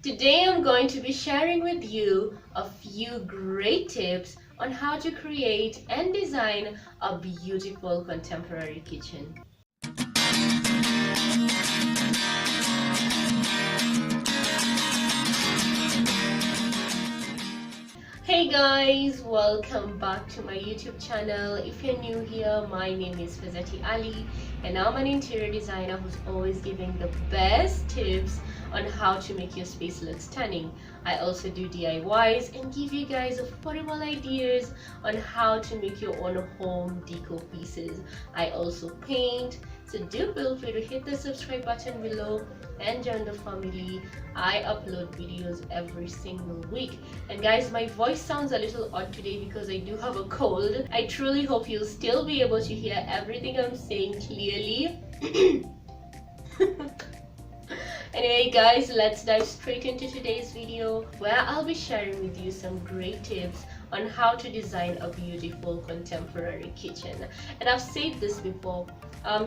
Today I'm going to be sharing with you a few great tips on how to create and design a beautiful contemporary kitchen. Hey guys, welcome back to my YouTube channel. If you're new here, my name is Faazati Ali and I'm an interior designer who's always giving the best tips on how to make your space look stunning. I also do DIYs and give you guys affordable ideas on how to make your own home decor pieces. I also paint, so do feel free to hit the subscribe button below and join the family. I upload videos every single week. And guys, my voice sounds a little odd today because I do have a cold. I truly hope you'll still be able to hear everything I'm saying clearly. Anyway guys, let's dive straight into today's video where I'll be sharing with you some great tips on how to design a beautiful contemporary kitchen. And I've said this before,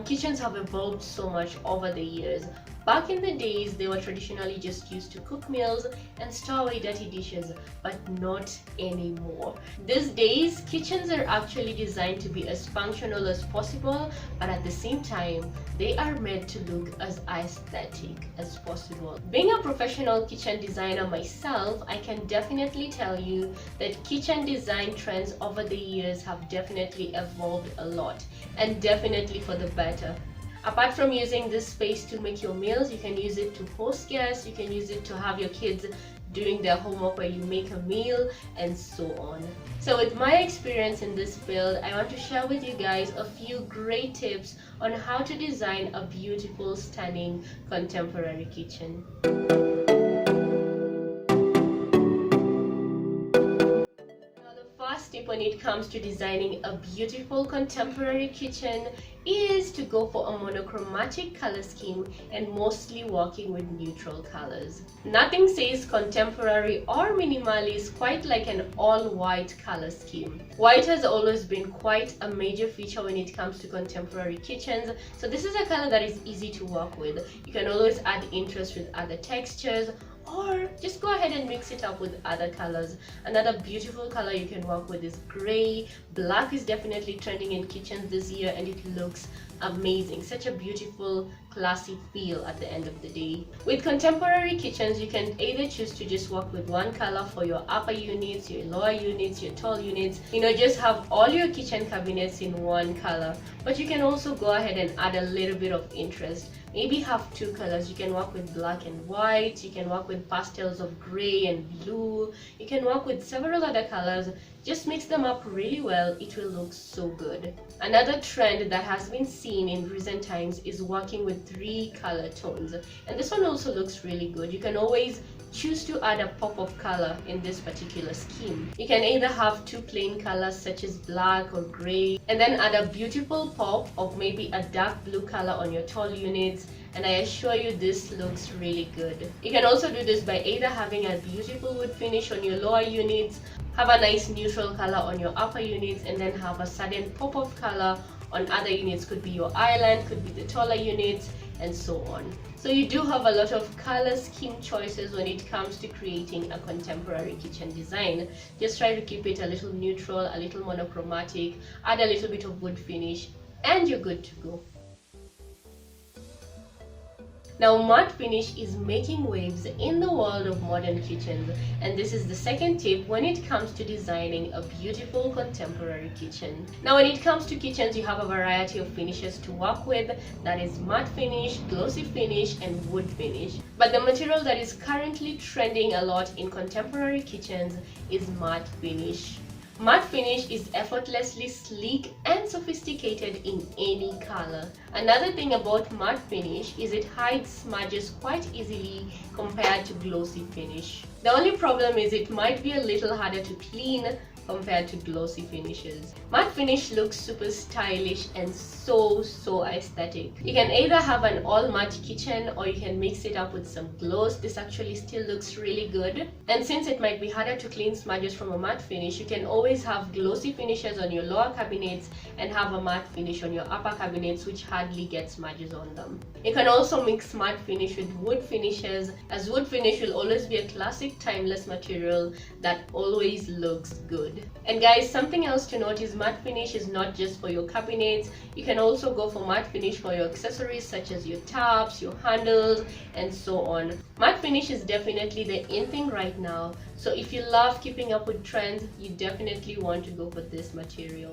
kitchens have evolved so much over the years. Back in the days, they were traditionally just used to cook meals and store away dirty dishes, but not anymore. These days, kitchens are actually designed to be as functional as possible, but at the same time, they are meant to look as aesthetic as possible. Being a professional kitchen designer myself, I can definitely tell you that kitchen design trends over the years have definitely evolved a lot, and definitely for the better. Apart from using this space to make your meals, you can use it to host guests, you can use it to have your kids doing their homework while you make a meal, and so on. So with my experience in this field, I want to share with you guys a few great tips on how to design a beautiful, stunning, contemporary kitchen. First tip when it comes to designing a beautiful contemporary kitchen is to go for a monochromatic color scheme and mostly working with neutral colors. Nothing says contemporary or minimalist quite like an all-white color scheme. White has always been quite a major feature when it comes to contemporary kitchens, so this is a color that is easy to work with. You can always add interest with other textures, or just go ahead and mix it up with other colors. Another beautiful color you can work with is gray. Black is definitely trending in kitchens this year and it looks amazing. Such a beautiful, classy feel at the end of the day. With contemporary kitchens, you can either choose to just work with one color for your upper units, your lower units, your tall units. Just have all your kitchen cabinets in one color. But you can also go ahead and add a little bit of interest. Maybe have two colors. You can work with black and white, you can work with pastels of gray and blue, you can work with several other colors. Just mix them up really well, it will look so good. Another trend that has been seen in recent times is working with 3 color tones, and this one also looks really good. You can always choose to add a pop of color in this particular scheme. You can either have 2 plain colors such as black or gray, and then add a beautiful pop of maybe a dark blue color on your tall units, and I assure you this looks really good. You can also do this by either having a beautiful wood finish on your lower units, have a nice neutral color on your upper units, and then have a sudden pop of color on other units. Could be your island, could be the taller units, and so on. So you do have a lot of color scheme choices when it comes to creating a contemporary kitchen design. Just try to keep it a little neutral, a little monochromatic, add a little bit of wood finish, and you're good to go. Now, matte finish is making waves in the world of modern kitchens, and this is the second tip when it comes to designing a beautiful contemporary kitchen. Now, when it comes to kitchens, you have a variety of finishes to work with. That is matte finish, glossy finish, and wood finish. But the material that is currently trending a lot in contemporary kitchens is matte finish. Matte finish is effortlessly sleek and sophisticated in any color. Another thing about matte finish is it hides smudges quite easily compared to glossy finish. The only problem is it might be a little harder to clean, compared to glossy finishes. Matte finish looks super stylish and so aesthetic. You can either have an all matte kitchen or you can mix it up with some gloss. This actually still looks really good. And since it might be harder to clean smudges from a matte finish, you can always have glossy finishes on your lower cabinets and have a matte finish on your upper cabinets, which hardly get smudges on them. You can also mix matte finish with wood finishes, as wood finish will always be a classic timeless material that always looks good. And guys, something else to note is matte finish is not just for your cabinets. You can also go for matte finish for your accessories such as your taps, your handles, and so on. Matte finish is definitely the in thing right now, so if you love keeping up with trends, you definitely want to go for this material.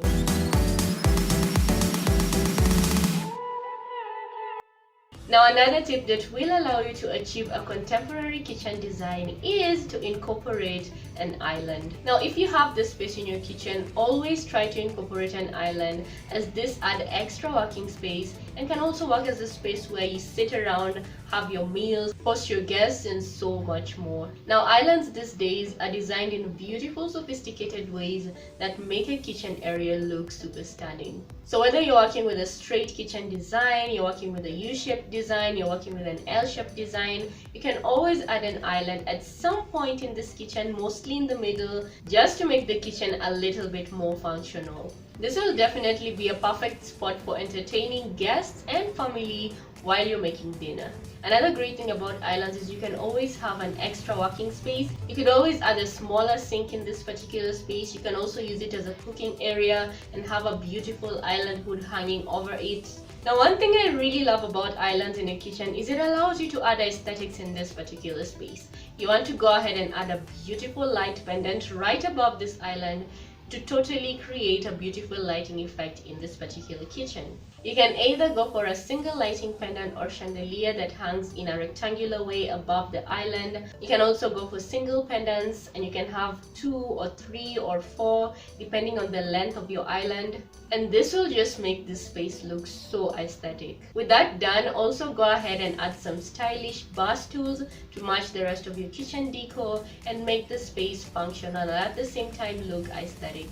Now, another tip that will allow you to achieve a contemporary kitchen design is to incorporate an island. Now, if you have the space in your kitchen, always try to incorporate an island, as this adds extra working space and can also work as a space where you sit around, have your meals, host your guests, and so much more. Now, islands these days are designed in beautiful, sophisticated ways that make a kitchen area look super stunning. So whether you're working with a straight kitchen design, you're working with a U-shaped design, you're working with an L-shaped design, you can always add an island at some point in this kitchen, mostly in the middle, just to make the kitchen a little bit more functional. This will definitely be a perfect spot for entertaining guests and family while you're making dinner. Another great thing about islands is you can always have an extra working space. You could always add a smaller sink in this particular space. You can also use it as a cooking area and have a beautiful island hood hanging over it. Now, one thing I really love about islands in a kitchen is it allows you to add aesthetics in this particular space. You want to go ahead and add a beautiful light pendant right above this island to totally create a beautiful lighting effect in this particular kitchen. You can either go for a single lighting pendant or chandelier that hangs in a rectangular way above the island. You can also go for single pendants, and you can have 2 or 3 or 4 depending on the length of your island, and this will just make this space look so aesthetic. With that done, also go ahead and add some stylish bar stools to match the rest of your kitchen decor and make the space functional and at the same time look aesthetic.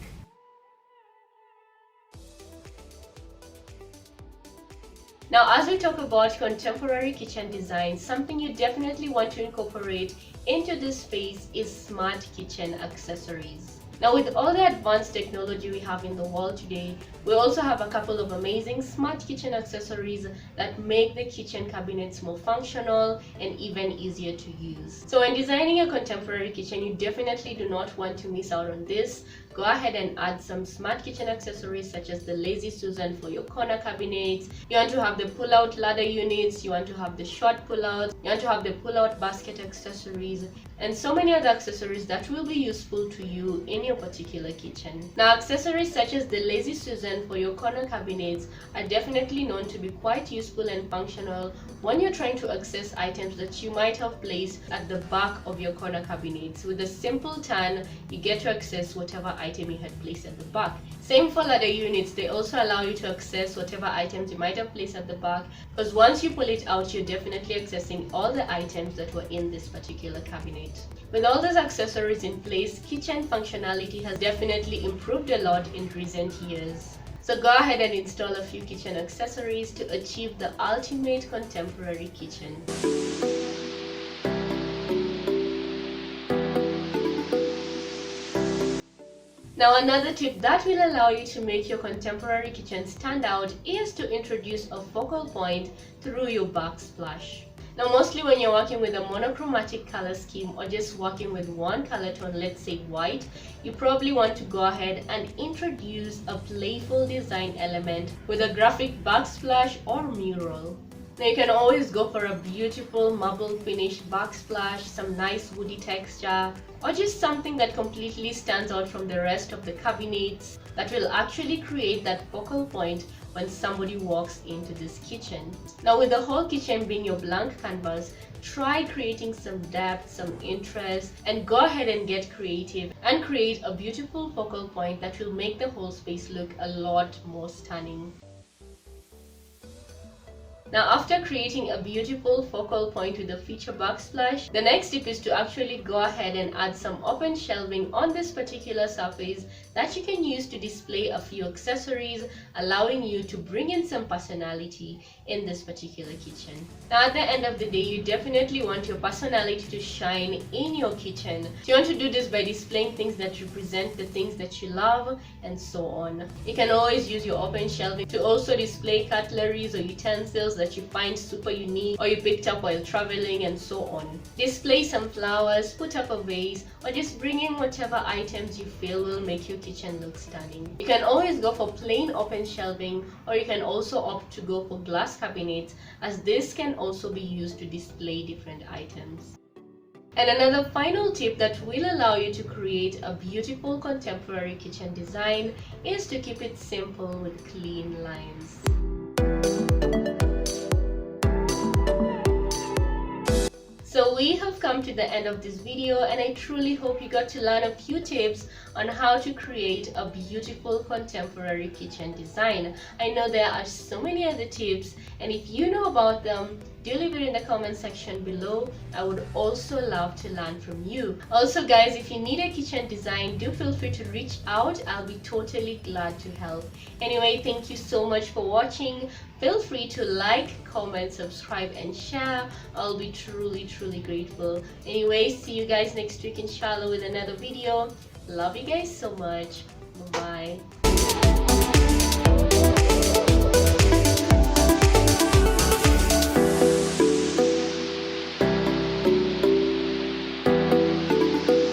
Now, as we talk about contemporary kitchen design, something you definitely want to incorporate into this space is smart kitchen accessories. Now, with all the advanced technology we have in the world today, we also have a couple of amazing smart kitchen accessories that make the kitchen cabinets more functional and even easier to use. So when designing a contemporary kitchen, you definitely do not want to miss out on this. Go ahead and add some smart kitchen accessories such as the Lazy Susan for your corner cabinets. You want to have the pull-out ladder units, you want to have the short pull-outs, you want to have the pull-out basket accessories, and so many other accessories that will be useful to you in your particular kitchen. Now, accessories such as the Lazy Susan for your corner cabinets are definitely known to be quite useful and functional when you're trying to access items that you might have placed at the back of your corner cabinets. With a simple turn, you get to access whatever item you had placed at the back. Same for ladder units, they also allow you to access whatever items you might have placed at the back, because once you pull it out, you're definitely accessing all the items that were in this particular cabinet. With all those accessories in place, kitchen functionality has definitely improved a lot in recent years. So go ahead and install a few kitchen accessories to achieve the ultimate contemporary kitchen. Now, another tip that will allow you to make your contemporary kitchen stand out is to introduce a focal point through your backsplash. Now, mostly when you're working with a monochromatic color scheme or just working with one color tone, let's say white, you probably want to go ahead and introduce a playful design element with a graphic backsplash or mural. Now, you can always go for a beautiful marble finish backsplash, some nice woody texture, or just something that completely stands out from the rest of the cabinets that will actually create that focal point when somebody walks into this kitchen. Now, with the whole kitchen being your blank canvas, try creating some depth, some interest, and go ahead and get creative and create a beautiful focal point that will make the whole space look a lot more stunning. Now after creating a beautiful focal point with the feature backsplash, the next step is to actually go ahead and add some open shelving on this particular surface that you can use to display a few accessories, allowing you to bring in some personality in this particular kitchen. Now at the end of the day, you definitely want your personality to shine in your kitchen. So you want to do this by displaying things that represent the things that you love and so on. You can always use your open shelving to also display cutleries or utensils that you find super unique or you picked up while traveling and so on. Display some flowers, put up a vase, or just bring in whatever items you feel will make your kitchen look stunning. You can always go for plain open shelving, or you can also opt to go for glass cabinets, as this can also be used to display different items. And another final tip that will allow you to create a beautiful contemporary kitchen design is to keep it simple with clean lines. So we have come to the end of this video, and I truly hope you got to learn a few tips on how to create a beautiful contemporary kitchen design. I know there are so many other tips, and if you know about them, do leave it in the comment section below. I would also love to learn from you. Also guys, if you need a kitchen design, do feel free to reach out. I'll be totally glad to help. Anyway, thank you so much for watching. Feel free to like, comment, subscribe and share. I'll be truly grateful. Anyway, see you guys next week inshallah with another video. Love you guys so much. Bye bye.